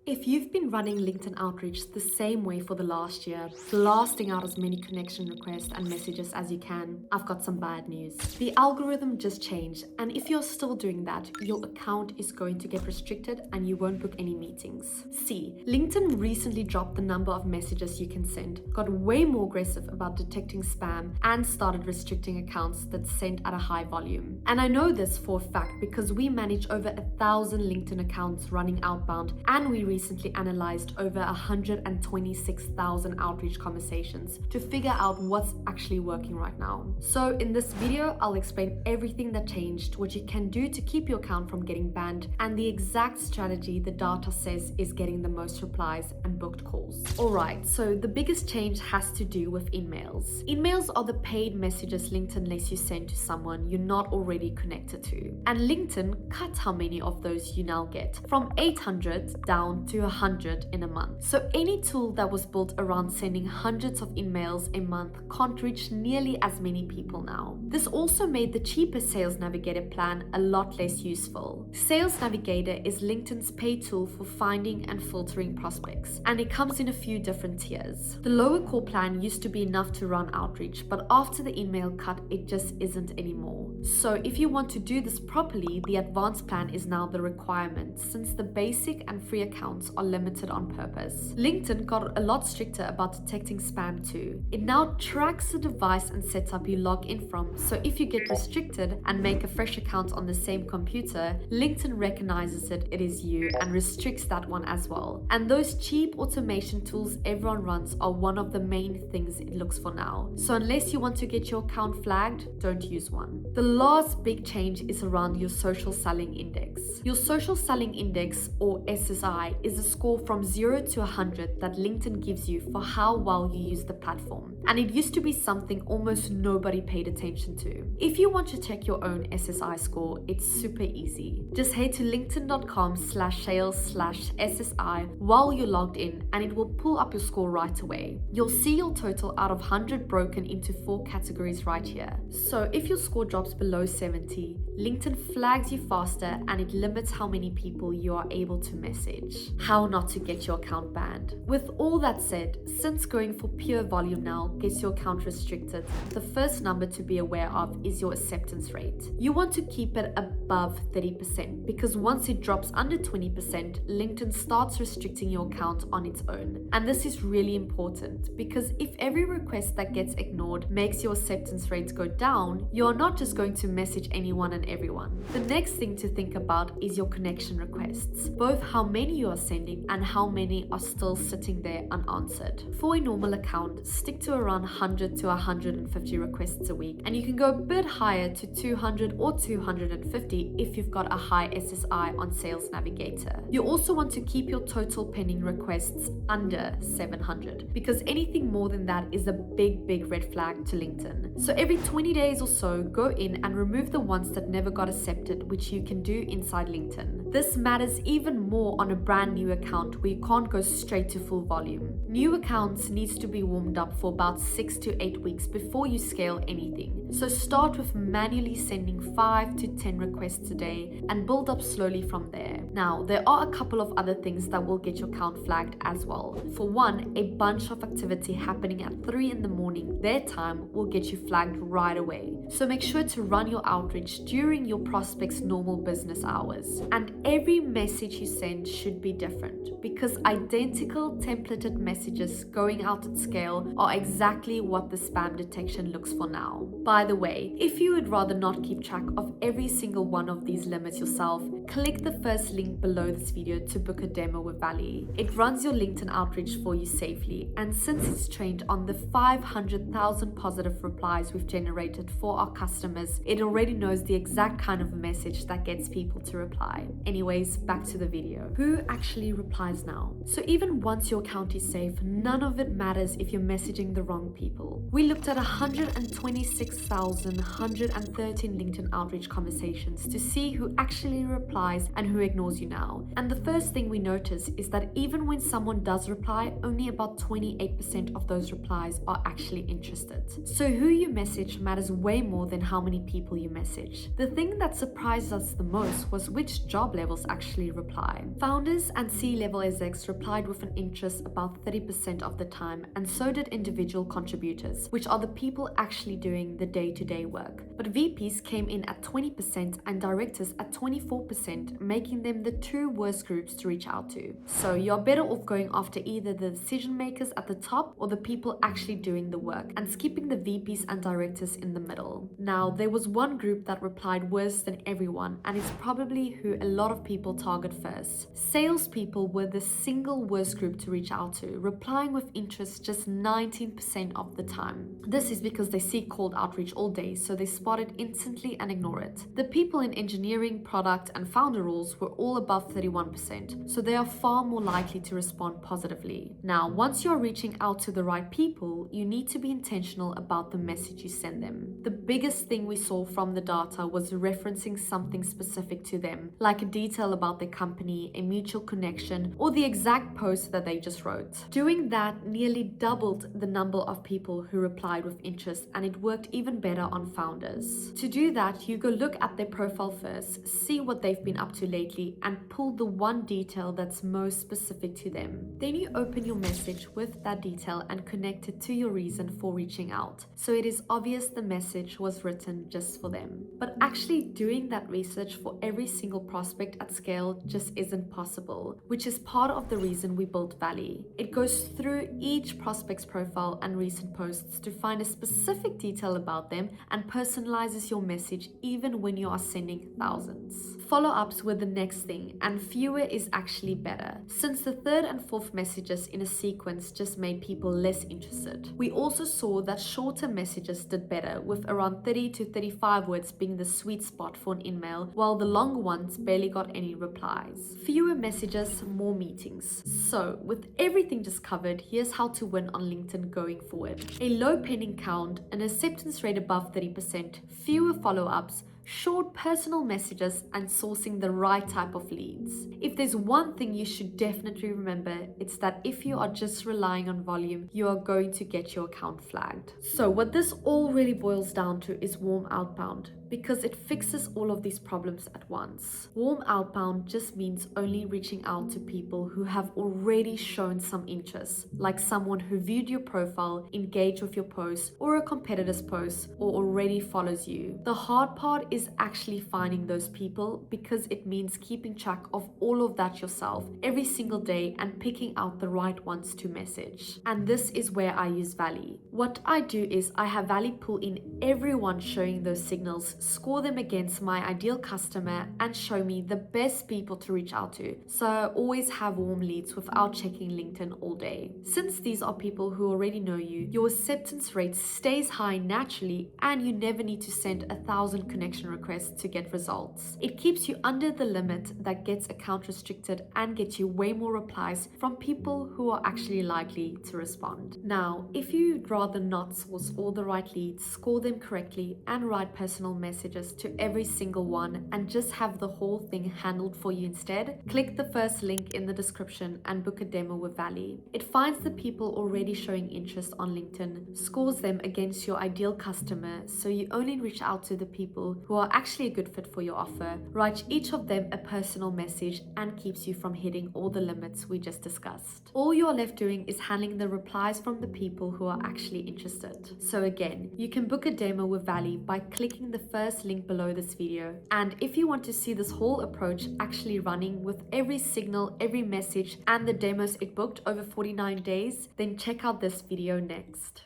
If you've been running LinkedIn outreach the same way for the last year, blasting out as many connection requests and messages as you can, I've got some bad news. The algorithm just changed, and if you're still doing that, your account is going to get restricted and you won't book any meetings. See, LinkedIn recently dropped the number of messages you can send, got way more aggressive about detecting spam, and started restricting accounts that sent at a high volume. And I know this for a fact because we manage over 1,000 LinkedIn accounts running outbound, and we recently analyzed over 126,000 outreach conversations to figure out what's actually working right now. So in this video, I'll explain everything that changed, what you can do to keep your account from getting banned, and the exact strategy the data says is getting the most replies and booked calls. Alright, so the biggest change has to do with emails. Emails are the paid messages LinkedIn lets you send to someone you're not already connected to. And LinkedIn cut how many of those you now get, from 800 down to 100 in a month. So any tool that was built around sending hundreds of emails a month can't reach nearly as many people now. This also made the cheaper Sales Navigator plan a lot less useful. Sales Navigator is LinkedIn's paid tool for finding and filtering prospects, and it comes in a few different tiers. The lower core plan used to be enough to run outreach, but after the email cut, it just isn't anymore. So if you want to do this properly, the advanced plan is now the requirement, since the basic and free accounts are limited on purpose. LinkedIn got a lot stricter about detecting spam too. It now tracks the device and setup you log in from, so if you get restricted and make a fresh account on the same computer, LinkedIn recognizes it is you and restricts that one as well. And those cheap automation tools everyone runs are one of the main things it looks for now. So unless you want to get your account flagged, don't use one. The last big change is around your social selling index. Your social selling index, or SSI, is a score from 0 to 100 that LinkedIn gives you for how well you use the platform. And it used to be something almost nobody paid attention to. If you want to check your own SSI score, it's super easy. Just head to linkedin.com/sales/SSI while you're logged in, and it will pull up your score right away. You'll see your total out of 100 broken into 4 categories right here. So if your score drops below 70, LinkedIn flags you faster and it limits how many people you are able to message. How not to get your account banned. With all that said, since going for pure volume now gets your account restricted, the first number to be aware of is your acceptance rate. You want to keep it above 30% because once it drops under 20%, LinkedIn starts restricting your account on its own. And this is really important because if every request that gets ignored makes your acceptance rates go down, you're not just going to message anyone and everyone. The next thing to think about is your connection requests, both how many you are sending and how many are still sitting there unanswered. For a normal account, stick to around 100 to 150 requests a week, and you can go a bit higher to 200 or 250 if you've got a high SSI on Sales Navigator. You also want to keep your total pending requests under 700 because anything more than that is a big red flag to LinkedIn. So every 20 days or so, go in and remove the ones that never got accepted, which you can do inside LinkedIn. This matters even more on a brand new account where you can't go straight to full volume. New accounts needs to be warmed up for about 6 to 8 weeks before you scale anything. So start with manually sending 5 to 10 requests a day and build up slowly from there. Now, there are a couple of other things that will get your account flagged as well. For one, a bunch of activity happening at 3 in the morning, their time, will get you flagged right away. So make sure to run your outreach during your prospects' normal business hours. And every message you send should be different because identical templated messages going out at scale are exactly what the spam detection looks for now. By the way, if you would rather not keep track of every single one of these limits yourself, click the first link below this video to book a demo with Valley. It runs your LinkedIn outreach for you safely, and since it's trained on the 500,000 positive replies we've generated for our customers, it already knows the exact kind of message that gets people to reply. Anyways, back to the video. Who actually replies now? So even once your account is safe, none of it matters if you're messaging the wrong people. We looked at 126,113 LinkedIn outreach conversations to see who actually replies and who ignores you now. And the first thing we notice is that even when someone does reply, only about 28% of those replies are actually interested. So who you message matters way more than how many people you message. The thing that surprised us the most was which job levels actually reply. Founders and C-level execs replied with an interest about 30% of the time, and so did individual contributors, which are the people actually doing the day-to-day work. But VPs came in at 20% and directors at 24%, making them the two worst groups to reach out to. So you're better off going after either the decision makers at the top or the people actually doing the work, and skipping the VPs and directors in the middle. Now, there was one group that replied worse than everyone, and it's probably who a lot of people target first. Salespeople were the single worst group to reach out to, replying with interest just 19% of the time. This is because they see cold outreach all day, so they spot it instantly and ignore it. The people in engineering, product, and founder roles were all above 31%, so they are far more likely to respond positively. Now, once you're reaching out to the right people, you need to be intentional about the message you send them. The biggest thing we saw from the data was referencing something specific to them, like a detail about their company, a mutual connection, or the exact post that they just wrote. Doing that nearly doubled the number of people who replied with interest, and it worked even better on founders. To do that, you go look at their profile first, see what they've been up to lately, and pull the one detail that's most specific to them. Then you open your message with that detail and connect it to your reason for reaching out, so it is obvious the message was written just for them. But actually doing that research for every single prospect at scale just isn't possible, which is part of the reason we built Valley. It goes through each prospect's profile and recent posts to find a specific detail about them and personalizes your message even when you are sending thousands. Follow-ups were the next thing, and fewer is actually better, since the third and fourth messages in a sequence just made people less interested. We also saw that shorter messages did better, with around 30 to 35 words being the sweet spot for an email, while the long ones barely got any replies. Fewer messages, more meetings. So, with everything just covered, here's how to win on LinkedIn going forward. A low pending count, an acceptance rate above 30%, fewer follow-ups, short personal messages, and sourcing the right type of leads. If there's one thing you should definitely remember, it's that if you are just relying on volume, you are going to get your account flagged. So what this all really boils down to is warm outbound, because it fixes all of these problems at once. Warm outbound just means only reaching out to people who have already shown some interest, like someone who viewed your profile, engaged with your post, or a competitor's post, or already follows you. The hard part is actually finding those people, because it means keeping track of all of that yourself every single day and picking out the right ones to message. And this is where I use Valley. What I do is I have Valley pull in everyone showing those signals, score them against my ideal customer, and show me the best people to reach out to, so I always have warm leads without checking LinkedIn all day. Since these are people who already know you, your acceptance rate stays high naturally, and you never need to send 1,000 connection requests to get results. It keeps you under the limit that gets account restricted and gets you way more replies from people who are actually likely to respond. Now, if you'd rather not source all the right leads, score them correctly, and write personal messages to every single one, and just have the whole thing handled for you instead, click the first link in the description and book a demo with Valley. It finds the people already showing interest on LinkedIn, scores them against your ideal customer, so you only reach out to the people who are actually a good fit for your offer, write each of them a personal message, and keeps you from hitting all the limits we just discussed. All you're left doing is handling the replies from the people who are actually interested. So again, you can book a demo with Valley by clicking the first link below this video. And if you want to see this whole approach actually running with every signal, every message, and the demos it booked over 49 days, then check out this video next.